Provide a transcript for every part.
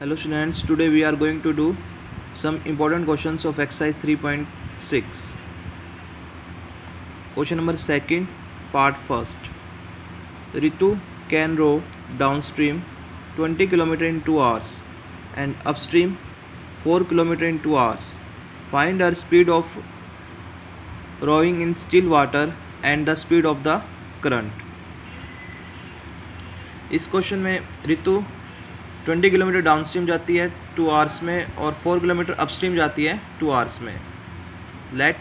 Hello students, today we are going to do some important questions of exercise 3.6. Question number 2nd, part 1st. Ritu can row downstream 20 km in 2 hours and upstream 4 km in 2 hours. Find her speed of rowing in still water and the speed of the current. इस question में Ritu 20 kilometre downstream जाती है 2 hours में और 4 kilometre upstream जाती है 2 hours में. Let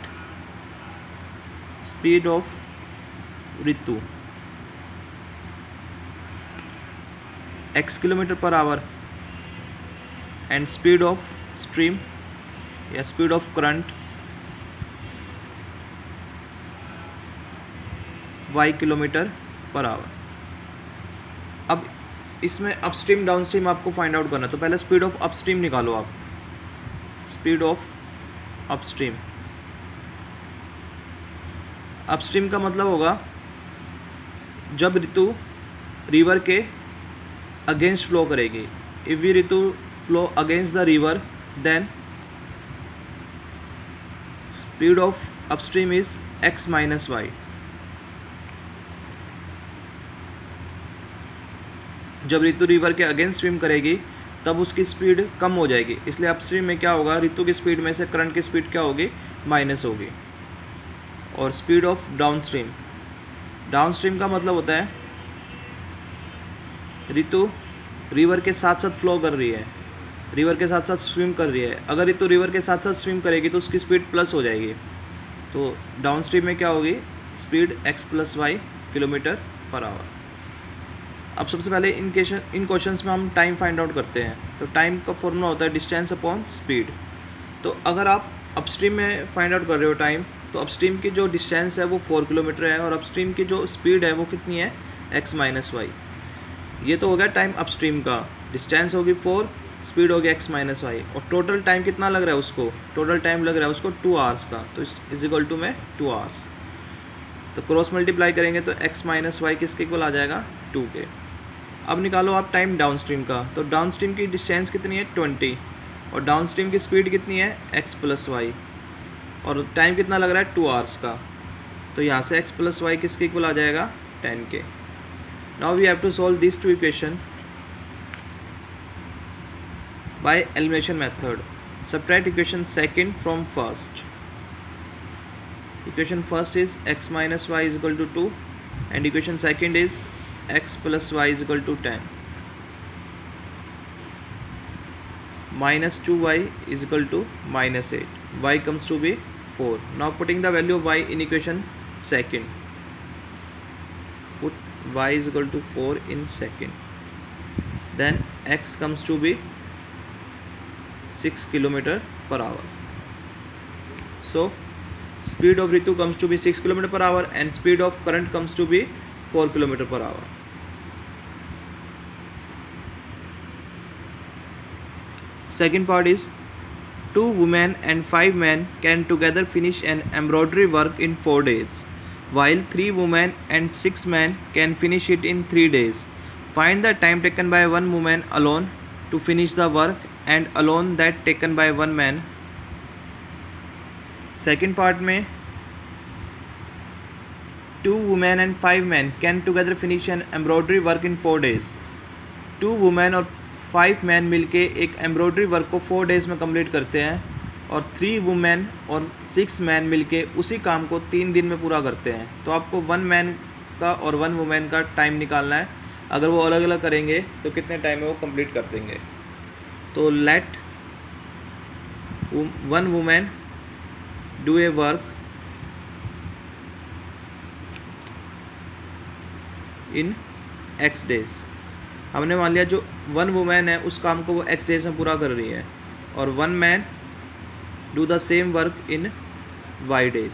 speed of Ritu x kilometre per hour and speed of stream या speed of current y kilometre per hour. अब इसमें अपस्ट्रीम डाउनस्ट्रीम आपको फाइंड आउट करना है, तो पहले स्पीड ऑफ अपस्ट्रीम निकालो आप. स्पीड ऑफ अपस्ट्रीम, अपस्ट्रीम का मतलब होगा जब ऋतु रिवर के अगेंस्ट फ्लो करेगी. If we Ritu flow against the river then speed of upstream is x minus Y. जब ऋतु रिवर के अगेंस्ट स्विम करेगी तब उसकी स्पीड कम हो जाएगी, इसलिए अपस्ट्रीम में क्या होगा, ऋतु की स्पीड में से करंट की स्पीड क्या होगी, माइनस होगी. और स्पीड ऑफ डाउनस्ट्रीम, डाउनस्ट्रीम का मतलब होता है ऋतु रिवर के साथ साथ फ्लो कर रही है, रिवर के साथ साथ स्विम कर रही है. अगर ऋतु रिवर के साथ साथ स्विम करेगी तो उसकी स्पीड प्लस हो जाएगी. तो डाउनस्ट्रीम में क्या होगी, speed x plus Y kilometre per hour. अब सबसे पहले इन क्वेश्चंस में हम टाइम फाइंड आउट करते हैं. तो टाइम का फॉर्मूला होता है डिस्टेंस अपॉन स्पीड. तो अगर आप अपस्ट्रीम में फाइंड आउट कर रहे हो टाइम, तो अपस्ट्रीम की जो डिस्टेंस है वो 4 किलोमीटर है और अपस्ट्रीम की जो स्पीड है वो कितनी है, x माइनस वाई. ये तो हो गया टाइम अपस्ट्रीम का. डिस्टेंस होगी 4, स्पीड होगी x माइनस वाई. और टोटल टाइम कितना लग रहा है उसको, टोटल टाइम लग रहा है उसको 2 आवर्स का. तो इज इक्वल टू में 2 आवर्स. तो क्रॉस मल्टीप्लाई करेंगे तो x माइनस वाई किसके इक्वल आ जाएगा, 2 के. अब निकालो आप टाइम डाउनस्ट्रीम का. तो डाउनस्ट्रीम की डिस्टेंस कितनी है, 20, और डाउनस्ट्रीम की स्पीड कितनी है, x प्लस वाई, और टाइम कितना लग रहा है, 2 आवर्स का. तो यहाँ से x प्लस वाई किसके इक्वल आ जाएगा, 10 के. Now we have to solve this two equation by elimination method. Subtract equation second from first. Equation first is x minus Y is equal to 2 and equation second is x plus y is equal to 10. Minus 2y is equal to minus 8. Y comes to be 4. Now putting the value of y in equation second. Put y is equal to 4 in second. Then x comes to be 6 km per hour. So speed of Ritu comes to be 6 km per hour and speed of current comes to be 4 km per hour. Second part is 2 women and 5 men can together finish an embroidery work in 4 days, while 3 women and 6 men can finish it in 3 days. Find the time taken by one woman alone to finish the work and alone that taken by one man. Second part में 2 women and 5 men can together finish an embroidery work in 4 days. 2 women और 5 man मिलके एक embroidery work को 4 days में complete करते हैं, और 3 women और 6 मैन मिलके उसी काम को 3 दिन में पूरा करते हैं. तो आपको 1 मैन का और 1 वुमेन का टाइम निकालना है. अगर वो अलग अलग करेंगे तो कितने टाइम में वो कंप्लीट कर देंगे. तो let 1 women do a work in x days. हमने मान लिया जो 1 वुमेन है उस काम को वो x डेज में पूरा कर रही है, और 1 man do the same work in y days.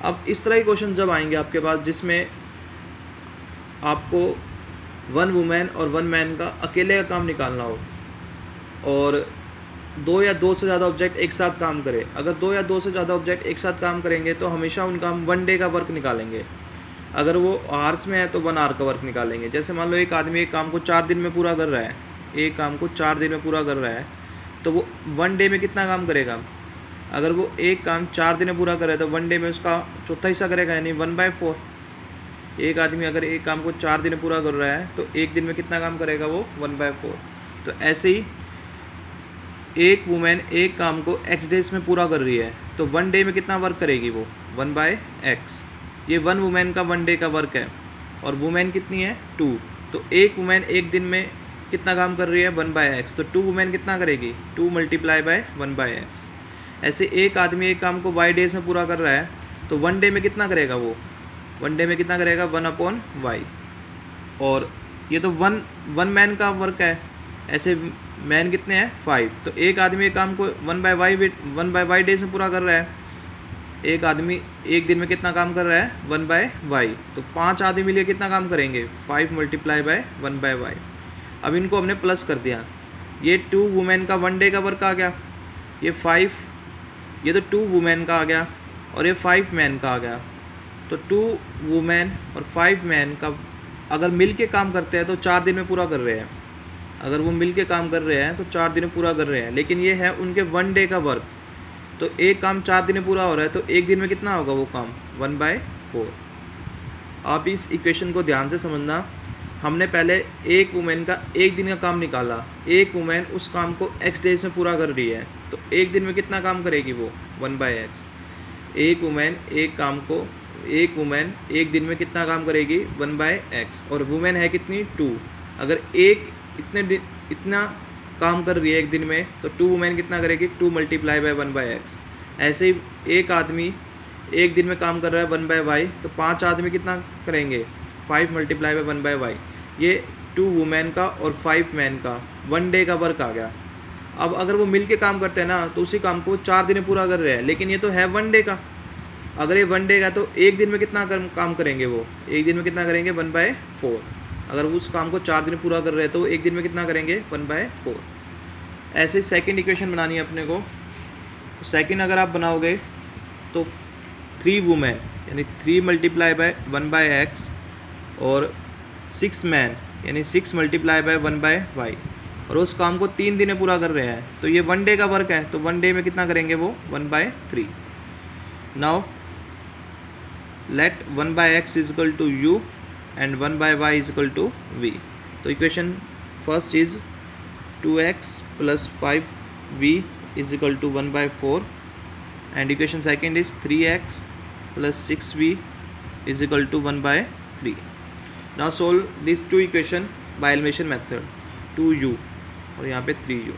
अब इस तरह के क्वेश्चन जब आएंगे आपके पास जिसमें आपको 1 वुमेन और 1 मैन का अकेले का काम निकालना हो और 2 या 2 से ज़्यादा ऑब्जेक्ट एक साथ काम करें. अगर 2 या 2 से ज़्यादा ऑब्जेक्ट एक साथ काम करेंगे तो हमेशा उनका हम 1 डे का वर्क निकालेंगे. अगर वो आवर्स में है तो 1 आवर का वर्क निकालेंगे. जैसे मान लो एक आदमी एक काम को 4 दिन में पूरा कर रहा है एक काम को 4 दिन में पूरा कर रहा है तो वो 1 डे में कितना काम करेगा? अगर वो एक काम 4 दिन में पूरा कर रहा है तो 1 डे में उसका चौथा हिस्सा करेगा, यानी 1/4। एक आदमी अगर एक काम को 4 दिन में पूरा कर रहा है तो एक दिन में कितना काम करेगा? वो 1/4। तो ऐसे ही एक वुमेन एक काम को x डेज में पूरा कर रही है तो 1 डे में कितना वर्क करेगी? वो 1/x। ये 1 वुमेन का 1 डे का वर्क है और वुमेन कितनी है? 2। तो एक वुमेन एक दिन में कितना काम कर रही है? 1/x। तो 2 वुमेन कितना करेगी? 2 × 1/x। ऐसे एक आदमी एक काम को y डेज में पूरा कर रहा है तो 1 डे में कितना करेगा? वो 1 डे में कितना करेगा? 1/y। और ये तो वन मैन का वर्क है, ऐसे मैन कितने हैं? 5। तो एक आदमी एक काम को 1/y डेज में पूरा कर रहा है। एक आदमी एक दिन में कितना काम कर रहा है? 1/y। तो 5 आदमी मिलिए कितना काम करेंगे? 5 × 1/y। अब इनको हमने प्लस कर दिया। ये 2 वुमेन का 1 डे का वर्क आ गया, ये 5, ये तो 2 वुमेन का आ गया और ये 5 मैन का आ गया। तो 2 वुमेन और 5 मैन का अगर मिल के काम करते हैं तो 4 दिन में पूरा कर रहे हैं। अगर वो मिल के काम कर रहे हैं तो 4 दिन में पूरा कर रहे हैं, लेकिन ये है उनके 1 डे का वर्क। तो एक काम 4 दिन में पूरा हो रहा है तो एक दिन में कितना होगा वो काम? 1/4। आप इस इक्वेशन को ध्यान से समझना। हमने पहले एक वुमेन का एक दिन का काम निकाला। एक वुमेन उस काम को x डेज में पूरा कर रही है तो एक दिन में कितना काम करेगी? वो 1/x। एक वुमेन एक दिन में कितना काम करेगी? 1/x। और वुमेन है कितनी? 2। अगर एक इतना काम कर रही है एक दिन में तो 2 वुमेन कितना करेगी? 2 × 1/x। ऐसे ही एक आदमी एक दिन में काम कर रहा है 1/y तो 5 आदमी कितना करेंगे? 5 × 1/y। ये 2 वुमेन का और 5 मैन का 1 डे का वर्क आ गया। अब अगर वो मिल के काम करते हैं ना तो उसी काम को 4 दिन में पूरा कर रहे हैं, लेकिन ये तो है 1 डे का। अगर ये 1 डे का तो एक दिन में कितना काम करेंगे? वो एक दिन में कितना करेंगे? 1/4। अगर उस काम को 4 दिन में पूरा कर रहे हैं तो एक दिन में कितना करेंगे? 1/4। ऐसे सेकंड इक्वेशन बनानी है अपने को। सेकंड अगर आप बनाओगे तो 3 वुमेन यानी 3 × 1/x और 6 मैन यानी 6 × 1/y और उस काम को 3 दिन में पूरा कर रहे हैं तो ये 1 डे का वर्क है। तो 1 डे में कितना करेंगे? वो 1/3। Now let 1/x = u and 1/y = v। तो equation first is 2x + 5v = 1/4 and equation second is 3x + 6v = 1/3। now solve these two equation by elimination method। 2u और यहाँ पे 3u।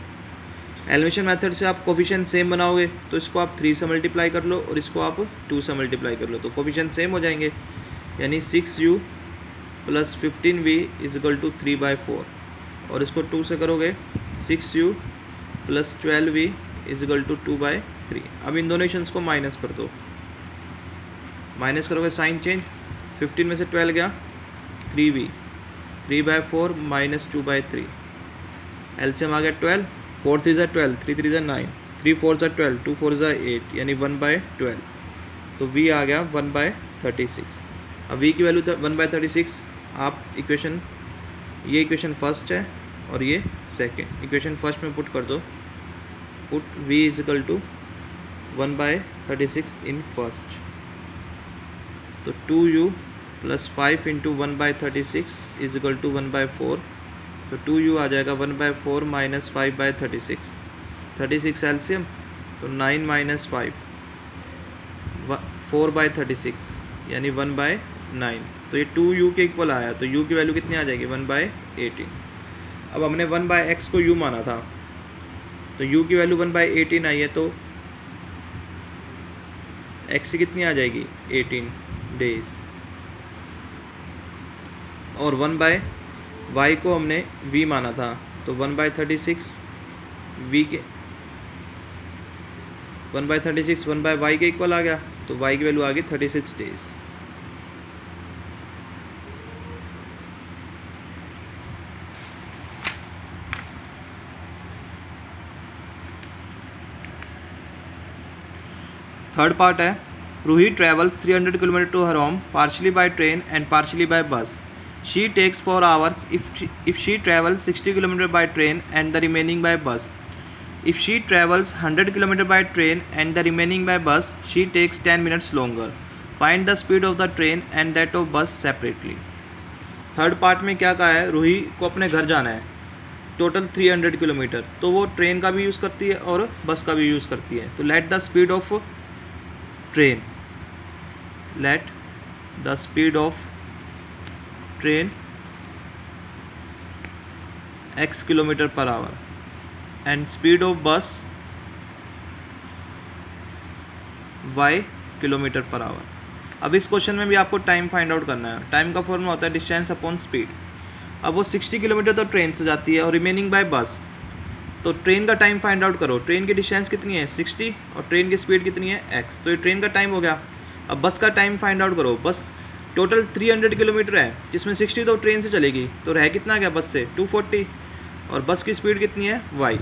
एलिमिनेशन मेथड से आप कोफिशिएंट सेम बनाओगे तो इसको आप 3 से मल्टीप्लाई कर लो और इसको आप 2 से मल्टीप्लाई कर लो तो कोफिशिएंट सेम हो जाएंगे, यानी 6u + 15v = 3/4 और इसको 2 से करोगे 6u + 12v = 2/3। अब इन दोनों इक्वेशंस को माइनस कर दो। माइनस करोगे साइन चेंज, 15 में से 12 गया 3v, 3/4 - 2/3। एलसीएम आ गया 12, 4 3 = 12, 3 3 = 9, 3 4 = 12, 2 4 = 8 यानी 1/12। तो v आ गया 1/36। अब v की वैल्यू 1/36। आप इक्वेशन ये इक्वेशन फर्स्ट है और ये सेकंड। इक्वेशन फर्स्ट में पुट कर दो, पुट v = 1/36 इन फर्स्ट। तो 2u + 5 × 1/36 = 1/4। तो 2u आ जाएगा 1/4 - 5/36, 36 एलसीएम तो 9 - 5 4/36 यानी 1/9। तो ये 2u के इक्वल आया तो u की वैल्यू कितनी आ जाएगी? 1/18। अब हमने 1/x को u माना था तो u की वैल्यू 1/18 आई है तो x की कितनी आ जाएगी? 18 डेज। और 1/y को हमने v माना था तो 1/36 v के 1/36 1/y के इक्वल आ गया तो y की वैल्यू आ गई 36 डेज। थर्ड पार्ट है, Ruhi travels 300 kilometres to her home partially by train and partially by bus. She takes 4 hours if she travels 60 km by train and the remaining by bus. If she travels 100 km by train and the remaining by bus, she takes 10 minutes longer. Find the speed of the train and that of bus separately. Third part में क्या कहा है, रूही को अपने घर जाना है, total 300 kilometre, तो वो ट्रेन का भी यूज़ करती है और बस का भी यूज़ करती है. तो let the speed of train, let the speed of train x kilometre per hour and speed of बस y किलोमीटर पर आवर. अब इस क्वेश्चन में भी आपको टाइम फाइंड आउट करना है. टाइम का फॉर्मूला होता है डिस्टेंस अपॉन स्पीड. अब वो 60 किलोमीटर तो ट्रेन से जाती है और रिमेनिंग बाय बस, तो ट्रेन का टाइम फाइंड आउट करो. ट्रेन की डिस्टेंस कितनी है 60 और ट्रेन की स्पीड कितनी है x, तो ये ट्रेन का टाइम हो गया. अब बस का टाइम फाइंड आउट करो. बस टोटल 300 किलोमीटर है जिसमें 60 तो ट्रेन से चलेगी, तो रह कितना गया बस से 240, और बस की स्पीड कितनी है y.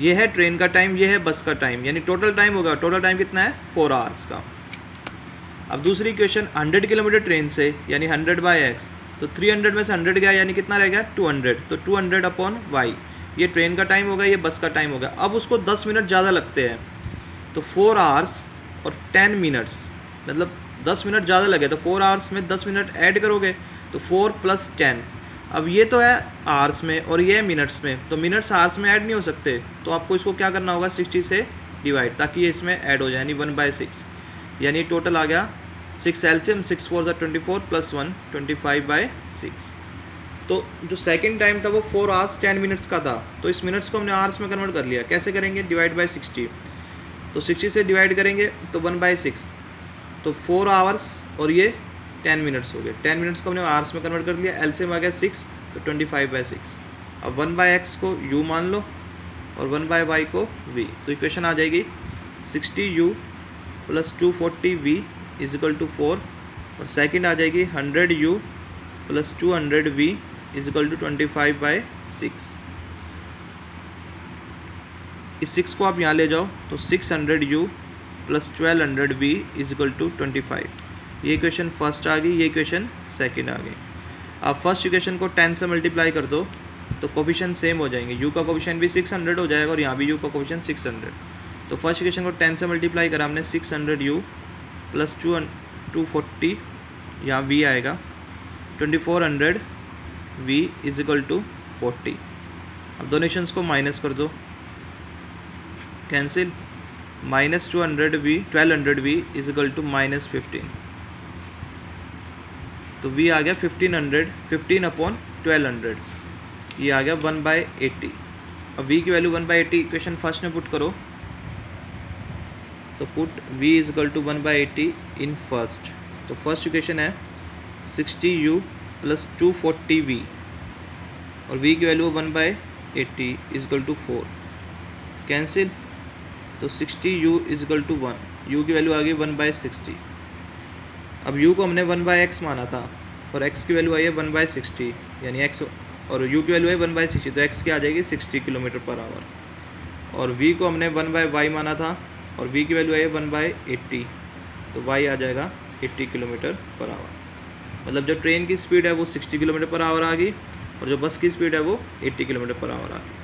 ये है ट्रेन का टाइम, ये है बस का टाइम, यानी टोटल टाइम होगा. टोटल टाइम कितना है 4 आवर्स का. अब दूसरी इक्वेशन 100 किलोमीटर ट्रेन से यानी 100 बाई एक्स, तो 300 में से 100 गया यानी कितना रह गया 200, तो 200 अपॉन वाई. ये ट्रेन का टाइम होगा, ये बस का टाइम होगा. अब उसको 10 मिनट ज़्यादा लगते हैं, तो 4 आवर्स और 10 मिनट्स, मतलब 10 मिनट ज़्यादा लगे, तो 4 आवर्स में 10 मिनट ऐड करोगे तो 4 + 10. अब ये तो है आवर्स में और ये है मिनट्स में, तो मिनट्स आवर्स में ऐड नहीं हो सकते, तो आपको इसको क्या करना होगा 60 से डिवाइड, ताकि ये इसमें ऐड हो जाए, यानी 1/6, यानी टोटल आ गया 6 एलसीएम 6 4 24 + 1 25/6. तो जो सेकंड टाइम था वो 4 आवर्स 10 मिनट्स का था, तो इस मिनट्स को हमने आवर्स में कन्वर्ट कर लिया. कैसे करेंगे, डिवाइड बाय 60, तो 60 से डिवाइड करेंगे तो 1/6, तो 4 आवर्स और ये 10 मिनट्स हो गए. 10 मिनट्स को हमने आवर्स में कन्वर्ट कर लिया. एलसीएम आ गया 6, तो 25/6. अब 1/x को u मान लो और 1/y को v, तो इक्वेशन आ जाएगी 60u + 240v = 4, और सेकंड आ जाएगी 100u + 200v = 25/6. इस 6 को आप यहाँ ले जाओ तो 600u + 1200v = 25. ये इक्वेशन फर्स्ट आ गई, ये इक्वेशन सेकंड आ गई. अब फर्स्ट इक्वेशन को 10 से मल्टीप्लाई कर दो तो कोफिशिएंट सेम हो जाएंगे. u का कोफिशिएंट भी 600 हो जाएगा और यहाँ भी u का कोफिशिएंट 600. तो फर्स्ट इक्वेशन को 10 से मल्टीप्लाई करा हमने, 600u + 240, यहाँ v आएगा 2400v = 40. अब डोनेशंस को माइनस कर दो, कैंसिल, -200v 1200v = -15, तो v आ गया 1500, 15 अपॉन 1200, ये आ गया 1/80. अब v की वैल्यू 1/80 इक्वेशन फर्स्ट में पुट करो, तो पुट v = 1/80 इन फर्स्ट. तो फर्स्ट इक्वेशन है 60u + 240v और v की वैल्यू 1/80 = 4, कैंसिल, तो 60u = 1, u की वैल्यू आ गई 1/60. अब u को हमने 1/x माना था और x की वैल्यू आई है 1/60, यानी x और u की वैल्यू है 1/60, तो x की आ जाएगी 60 किलोमीटर पर आवर. और v को हमने 1/y माना था और v की वैल्यू आई है 1/80, तो y आ जाएगा 80 किलोमीटर पर आवर. मतलब जो ट्रेन की स्पीड है वो 60 किलोमीटर पर आवर आ गई और जो बस की स्पीड है वो 80 किलोमीटर पर आवर आ गई.